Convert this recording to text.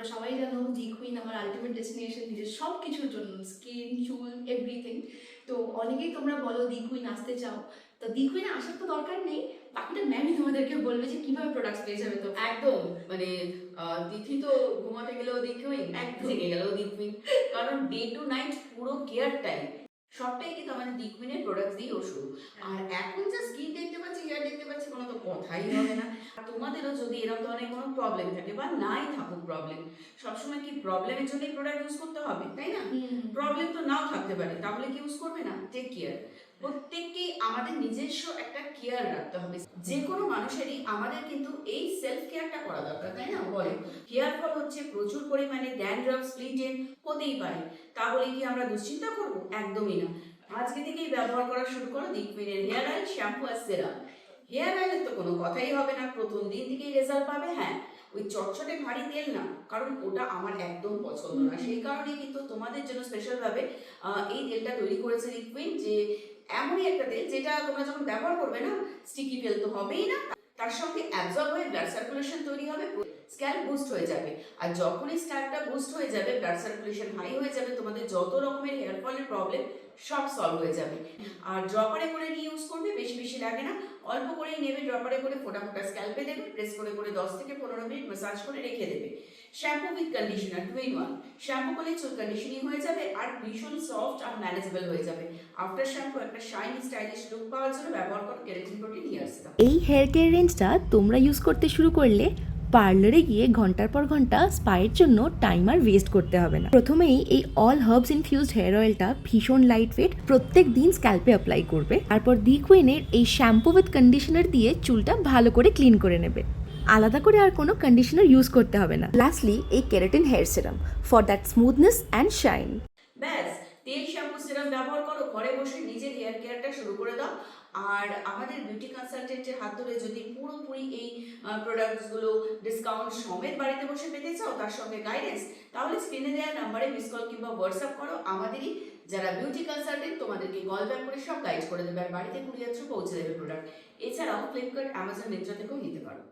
তোমরা সবাই জানো দি কুইন আমার আলটিমেট ডেস্টিনেশন নিজের সব কিছুর জন্য, স্কিন, চুল, এভরিথিং। তো অনেকেই তোমরা বলো দি কুইন আসতে চাও, তো দি কুইনে আসার তো দরকার নেই, বাকিটা ম্যামই তোমাদেরকে বলবে যে কিভাবে প্রোডাক্টস পেয়ে যাবে। তো একদম মানে তিথি তো ঘুমাতে গেলেও দেখুই, একদম। জেগে গেলেও দেখুই, কারণ ডে টু নাইট পুরো কেয়ার টাইম সবটাই কিন্তু আমাদের দিকুইনের প্রোডাক্ট দিয়ে ওষুধ। আর এখন যা স্কিন দেখতে পাচ্ছি, হেয়ার দেখতে পাচ্ছি, কোনো তো কথাই হবে না। আর তোমাদেরও যদি এরকম ধরনের কোনো প্রবলেম থাকে বা নাই থাকুক প্রবলেম, সবসময় কি প্রবলেমের জন্যই প্রোডাক্ট ইউজ করতে হবে, তাই না? প্রবলেম তো নাও থাকতে পারে, তাহলে কি ইউজ করবে না? Take care. প্রত্যেককেই আমাদের নিজস্ব একটা কেয়ার রাখতে হবে। যে কোনো মানুষেরই আমাদের কিন্তু এই সেলফ কেয়ারটা করা দরকার, তাই না? বলে হেয়ার ফল হচ্ছে প্রচুর পরিমাণে, ড্যান্ড্রফ, স্প্লিট এন্ড হতেই পারে, তাহলে কি আমরা দুশ্চিন্তা করবো? একদমই না। আজকে থেকেই ব্যবহার করা শুরু করো দি কুইনের হেয়ার অয়েল, শ্যাম্পু আর সেরাম। হেয়ার অয়েলের তো কোনো কথাই হবে না, প্রথম দিন থেকেই রেজাল্ট পাবে। হ্যাঁ, ওই চটচটে ভারী তেল না, কারণ ওটা আমার একদম পছন্দ না। সেই কারণে কিন্তু তোমাদের জন্য স্পেশালভাবে এই তেলটা তৈরি করেছে দি কুইন, যে এমনই একটা তেল যেটা তোমরা যখন ব্যবহার করবে না, স্টিকি তেল তো হবেই না, তার সঙ্গে অ্যাবজর্ব হয়ে ব্লাড সার্কুলেশন তৈরি হবে, স্ক্যাল্প বুস্ট হয়ে যাবে। আর যখনই স্ক্যাল্পটা বুস্ট হয়ে যাবে, ব্লাড সার্কুলেশন হাই হয়ে যাবে, তোমাদের যত রকমের হেয়ার ফলের প্রবলেম সব সলভ হয়ে যাবে। আর ড্রপারে করে নিয়ে ইউজ করবে, বেশি বেশি লাগে না, অল্প করেই নেবে, ড্রপারে করে ফোটা ফোটা স্ক্যাল্পে দেবে, প্রেস করে করে 10 থেকে 15 মিনিট ম্যাসাজ করে রেখে দেবে। Shampoo with conditioner 2 in 1। Shampoo করলে চুল কন্ডিশনিং হয়ে যাবে আর ভীষণ সফট আর ম্যানেজেবল হয়ে যাবে। আফটার শ্যাম্পু একটা শাইনি স্টাইলিশ লুক পাওয়ার জন্য ব্যবহার করো কেরাটিন প্রোটিন হেয়ার সিরাম। এই হেয়ার কেয়ার রেঞ্জটা তোমরা ইউজ করতে শুরু করলে পার্লারে গিয়ে ঘন্টার পর ঘন্টা স্পায়ের জন্য টাইম আর ওয়েস্ট করতে হবে না। প্রথমেই এই অল হার্বস ইনফিউজড হেয়ার অয়েলটা ভীষণ লাইট ওয়েট, প্রত্যেক দিন স্ক্যাল্পে অ্যাপ্লাই করবে। তারপর দি কুইনের এই শ্যাম্পু উইথ কন্ডিশনার দিয়ে চুলটা ভালো করে ক্লিন করে নেবে, আলাদা করে আর কোনো কন্ডিশনার ইউজ করতে হবে না। লাস্টলি এই keratin hair serum for that smoothness and shine. ব্যাস, তেল, শ্যাম্পু, সিরাম ব্যবহার করো, ঘরে বসে নিজের হেয়ার কেয়ারটা শুরু করে দাও। আর আমাদের বিউটি কনসালটেন্টের হাত ধরে যদি পুরোপুরি এই প্রোডাক্টসগুলো ডিসকাউন্ট সমেত বাড়িতে বসে পেতে চাও, তার সঙ্গে গাইডেন্স, তাহলে স্ক্রিনে দেওয়া নাম্বারে মিস কল কিংবা হোয়াটসঅ্যাপ করো। আমাদেরই যারা বিউটি কনসালটেন্ট তোমাদেরকে কল ব্যাক করে সব গাইড করে দেবে আর বাড়িতে কুরিয়ার থ্রু পৌঁছে দেবে প্রোডাক্ট। এছাড়াও ফ্লিপকার্ট, অ্যামাজন, মিন্ত্রা থেকেও নিতে পারো।